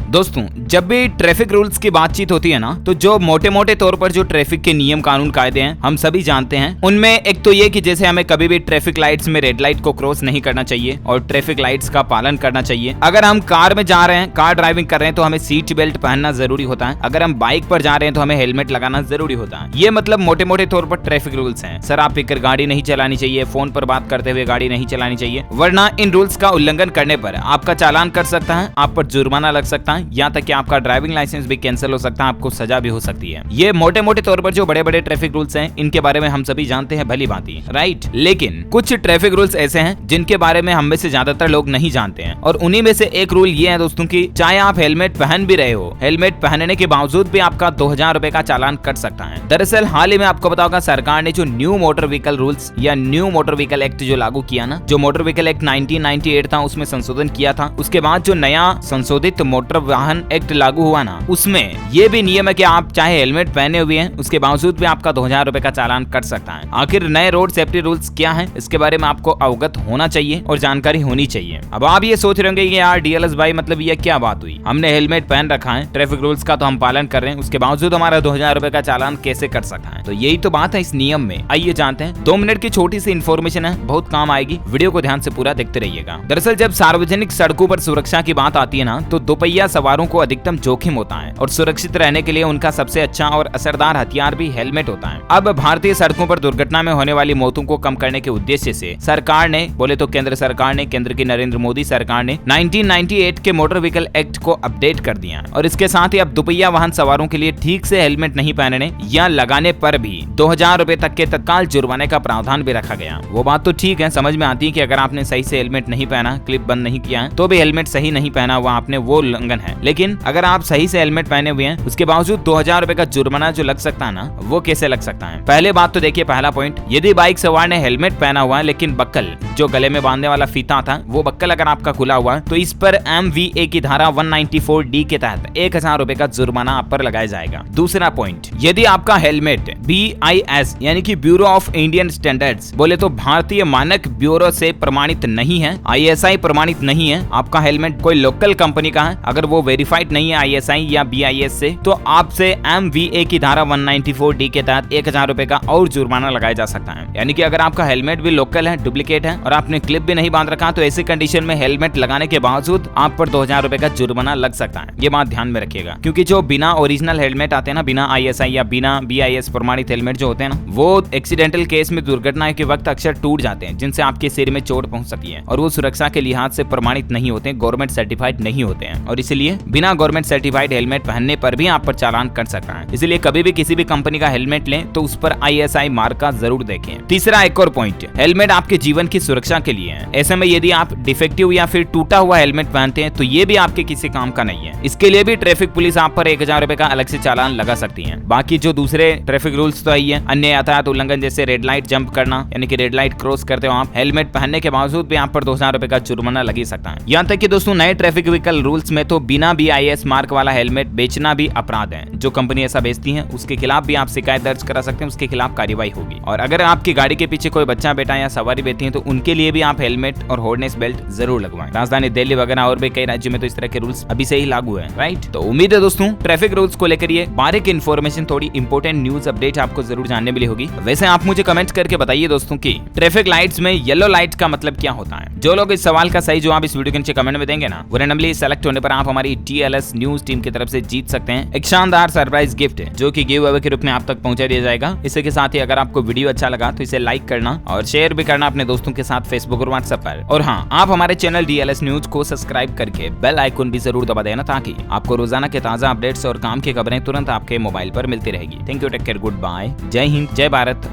दोस्तों, जब भी ट्रैफिक रूल्स की बातचीत होती है ना, तो जो मोटे मोटे तौर पर जो ट्रैफिक के नियम कानून कायदे हैं हम सभी जानते हैं। उनमें एक तो ये कि जैसे हमें कभी भी ट्रैफिक लाइट्स में रेड लाइट को क्रॉस नहीं करना चाहिए और ट्रैफिक लाइट्स का पालन करना चाहिए। अगर हम कार में जा रहे हैं, कार ड्राइविंग कर रहे हैं, तो हमें सीट बेल्ट पहनना जरूरी होता है। अगर हम बाइक पर जा रहे हैं तो हमें हेलमेट लगाना जरूरी होता है। ये मतलब मोटे मोटे तौर पर ट्रैफिक रूल्स हैं। शराब पीकर गाड़ी नहीं चलानी चाहिए, फोन पर बात करते हुए गाड़ी नहीं चलानी चाहिए, वरना इन रूल्स का उल्लंघन करने पर आपका चालान कर सकता है, आप पर जुर्माना लग सकता है, यहाँ तक कि आपका ड्राइविंग लाइसेंस भी कैंसिल हो सकता है, आपको सजा भी हो सकती है। ये मोटे मोटे तौर पर जो बड़े बड़े ट्रैफिक रूल्स हैं, इनके बारे में हम सभी जानते हैं भली भांति, राइट। लेकिन कुछ ट्रैफिक रूल्स ऐसे हैं जिनके बारे में हम में से ज्यादातर लोग नहीं जानते हैं, और उन्हीं में से एक रूल ये है दोस्तों की चाहे आप हेलमेट पहन भी रहे हो, हेलमेट पहनने के बावजूद भी आपका 2000 रुपए का चालान कट सकता है। दरअसल हाल ही में आपको पता होगा सरकार ने जो न्यू मोटर व्हीकल रूल्स या न्यू मोटर व्हीकल एक्ट जो लागू किया ना, जो मोटर व्हीकल एक्ट 1998 था, उसमें संशोधन किया था। उसके बाद जो नया संशोधित मोटर वाहन एक्ट लागू हुआ ना, उसमें ये भी नियम है कि आप चाहे हेलमेट पहने हुए हैं, उसके बावजूद भी आपका 2000 रुपए का चालान कट सकता है। आखिर नए रोड सेफ्टी रूल्स क्या हैं, इसके बारे में आपको अवगत होना चाहिए और जानकारी होनी चाहिए। अब आप ये सोच रहे होंगे कि यार डीएलएस भाई मतलब ये क्या बात हुई, हमने हेलमेट पहन रखा है, ट्रैफिक रूल्स का तो हम पालन कर रहे हैं, उसके बावजूद हमारा 2000 रुपए का चालान कैसे कट सकता है। तो यही तो बात है इस नियम में। आइए जानते हैं। 2 मिनट की छोटी सी इन्फॉर्मेशन है, बहुत काम आएगी, वीडियो को ध्यान से पूरा देखते रहिएगा। दरअसल जब सार्वजनिक सड़कों पर सुरक्षा की बात आती है ना, तो दोपहिया सवारों को अधिकतम जोखिम होता है और सुरक्षित रहने के लिए उनका सबसे अच्छा और असरदार हथियार भी हेलमेट होता है। अब भारतीय सड़कों पर दुर्घटना में होने वाली मौतों को कम करने के उद्देश्य से सरकार ने, बोले तो केंद्र सरकार ने, केंद्र की नरेंद्र मोदी सरकार ने 1998 के मोटर व्हीकल एक्ट को अपडेट कर दिया और इसके साथ ही अब दोपहिया वाहन सवारों के लिए ठीक से हेलमेट नहीं पहनने या लगाने पर भी 2000 रुपए तक के तत्काल जुर्माने का प्रावधान भी रखा गया। वो बात तो ठीक है, समझ में आती है कि अगर आपने सही से हेलमेट नहीं पहना, क्लिप बंद नहीं किया है, तो भी हेलमेट सही नहीं पहना हुआ आपने, वो उल्लंघन है। लेकिन अगर आप सही से हेलमेट पहने हुए हैं, उसके बावजूद 2000 रुपए का जुर्माना जो लग सकता है ना, वो कैसे लग सकता है। पहले बात तो देखिए, पहला पॉइंट, यदि बाइक सवार ने हेलमेट पहना हुआ है लेकिन बक्कल जो गले में बांधने वाला फीता था, वो बक्कल अगर आपका खुला हुआ है, तो इस पर MVA की धारा 194D के तहत 1000 रुपए का जुर्माना आप पर लगाया जाएगा। दूसरा पॉइंट, यदि आपका हेलमेट BIS यानी कि ब्यूरो ऑफ इंडियन स्टैंडर्ड्स, बोले तो भारतीय मानक ब्यूरो से प्रमाणित नहीं है, ISI प्रमाणित नहीं है, आपका हेलमेट कोई लोकल कंपनी का है, अगर वो वेरीफाइड नहीं है ISI या BIS से, तो आपसे MVA की धारा 194D के तहत 1000 रुपए का और जुर्माना लगाया जा सकता है। यानी कि अगर आपका हेलमेट भी लोकल है, डुप्लीकेट है और आपने क्लिप भी नहीं बांध रखा, तो ऐसी कंडीशन में हेलमेट लगाने के बावजूद आप पर 2000 रुपए का जुर्माना लग सकता है। ये बात ध्यान में रखिएगा, क्योंकि जो बिना ओरिजिनल हेलमेट आते हैं ना, बिना ISI या बिना BIS प्रमाणित हेलमेट जो होते हैं ना, वो एक्सीडेंटल केस में दुर्घटना के वक्त अक्सर टूट जाते हैं, जिनसे आपके सिर में चोट पहुंच सकती है, और वो सुरक्षा के लिहाज से प्रमाणित नहीं होते, गवर्नमेंट सर्टिफाइड नहीं होते हैं, और इसलिए बिना गवर्नमेंट सर्टिफाइड हेलमेट पहनने पर भी आप पर चालान कर सकता है। इसलिए कभी भी किसी भी कंपनी का हेलमेट लें तो उस पर ISI मार्क का जरूर देखें। तीसरा एक और पॉइंट, हेलमेट आपके जीवन की सुरक्षा के लिए है। ऐसे में यदि आप डिफेक्टिव या फिर टूटा हुआ हेलमेट पहनते हैं तो ये भी आपके किसी काम का नहीं है। इसके लिए भी ट्रैफिक पुलिस आप पर 1000 रुपए का अलग से चालान लगा सकती है। बाकी जो दूसरे ट्रैफिक रूल्स तो है, अन्य यातायात उल्लंघन जैसे रेड लाइट जंप करना, यानी कि रेड लाइट क्रॉस करते हो आप, हेलमेट पहनने के बावजूद भी आप पर 2000 रुपए का जुर्माना लग ही सकता है। यहाँ तक कि दोस्तों नए ट्रैफिक व्हीकल रूल्स में तो बिना BIS मार्क वाला हेलमेट बेचना भी अपराध है। जो कंपनी ऐसा बेचती है उसके खिलाफ भी आप शिकायत दर्ज करा सकते हैं, उसके खिलाफ कार्रवाई होगी। और अगर आपकी गाड़ी के पीछे कोई बच्चा बेटा या सवारी बैठी है तो उनके लिए भी आप हेलमेट और हार्नेस बेल्ट जरूर लगवाएं। राजधानी दिल्ली वगैरह और भी कई राज्यों में तो इस तरह के रूल्स अभी से ही लागू है, राइट। तो उम्मीद है दोस्तों ट्रैफिक रूल्स को लेकर ये बारीक इन्फॉर्मेशन, थोड़ी इंपॉर्टेंट न्यूज अपडेट आपको जरूर जानने मिली होगी। वैसे आप मुझे कमेंट करके बताइए दोस्तों की ट्रैफिक लाइट्स में येलो लाइट का मतलब क्या होता है। जो लोग इस सवाल का सही जवाब इस वीडियो के नीचे कमेंट में देंगे ना, वो रैंडमली सेलेक्ट होने पर आप हमारी DLS न्यूज टीम की तरफ से जीत सकते हैं एक शानदार सरप्राइज गिफ्ट, जो कि गिव अवे के रूप में आप तक पहुंचा दिया जाएगा। इसी के साथ ही अगर आपको वीडियो अच्छा लगा तो इसे लाइक करना और शेयर भी करना अपने दोस्तों के साथ फेसबुक और व्हाट्सएप पर। और हाँ, आप हमारे चैनल DLS न्यूज को सब्सक्राइब करके बेल आइकन भी जरूर दबा देना, ताकि आपको रोजाना के ताजा अपडेट्स और काम की खबरें तुरंत आपके मोबाइल पर मिलती रहेगी। Thank you, take care, goodbye, जय हिंद, जय भारत,